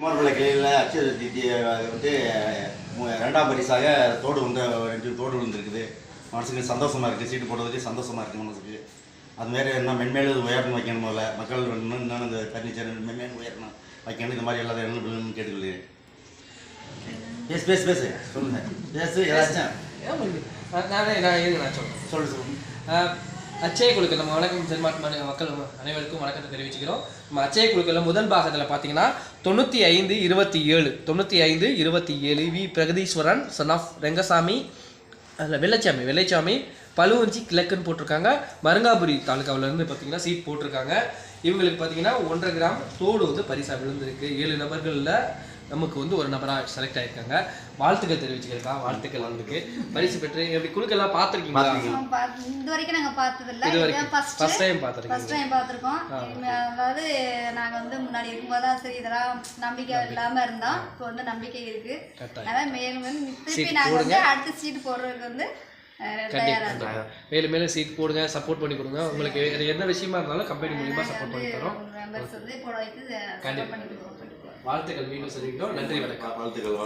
குமாரபிள்ளை கிளையில் அச்சய வந்து 2ஆம் பரிசாக தோடு வந்து 2 தோடு விழுந்துருக்குது. மனசுக்கு சந்தோஷமாக இருக்குது. சீட்டு போடுறதுக்கு சந்தோஷமாக இருக்குது மனசுக்கு. அதுமாரி இன்னும் மென்மேலும் உயரணும் வைக்கணும். போல மக்கள் இன்னும் இந்த ஃபர்னிச்சர் மென்மேலும் உயரணும் வைக்கணும். இந்த மாதிரி எல்லாத்தையும் என்ன கேட்டுக்கொள்கிறேன். பேசு பேசு பேசு சொல்லுங்க பேசு ஏதாச்சும் நான் சொல்கிறேன். அச்சய குழுக்கள் நம்ம வணக்கம் சென்மாட் மக்கள் அனைவருக்கும் வணக்கத்தை தெரிவிச்சுக்கிறோம். நம்ம அச்சய குழுக்களில் முதல் பாகத்தில் பார்த்தீங்கன்னா 95-27 V Pragatheeswaran son of Rengasamy அதில் வெள்ளைச்சாமி பழுவஞ்சி கிழக்குன்னு போட்டிருக்காங்க. மருங்காபுரி தாலுக்காவிலேருந்து பார்த்தீங்கன்னா சீட் போட்டிருக்காங்க. இவங்களுக்கு பார்த்தீங்கன்னா 1.5 கிராம் தோடு வந்து பரிசாக விழுந்திருக்கு. 7 நபர்களில் நமக்கு வந்து ஒரு நபராக செலக்ட் ஆகிருக்காங்க. வாழ்த்துக்கள் தெரிவிச்சுக்கிறக்கா. வாழ்த்துக்கள் வந்துருக்கு பரிசு பெற்று எப்படி குழுக்கெல்லாம் பார்த்துருக்கீங்களா? இது வரைக்கும் நாங்கள் பார்த்ததில்லை. இது வரைக்கும் ஃபர்ஸ்ட் டைம் பார்த்துருக்கோம். அதாவது நாங்கள் வந்து முன்னாடி இருக்கும்போது தான் சரி இதெல்லாம் நம்பிக்கை இல்லாமல் இருந்தோம். இப்போ வந்து நம்பிக்கை இருக்கு. அதான் மேலும் திருப்பி நாங்கள் வந்து அடுத்த சீட் போடுறதுக்கு வந்து மேலும் சீட் போடுங்க, சப்போர்ட் பண்ணி கொடுங்க. உங்களுக்கு என்ன விஷயமா இருந்தாலும் கம்பெனி மூலியமா சப்போர்ட் பண்ணி தரோம். கண்டிப்பாக வாழ்த்துக்கள் மீண்டும் சொல்லிக்கிட்டோம். நன்றி வணக்கம். வாழ்த்துக்கள்.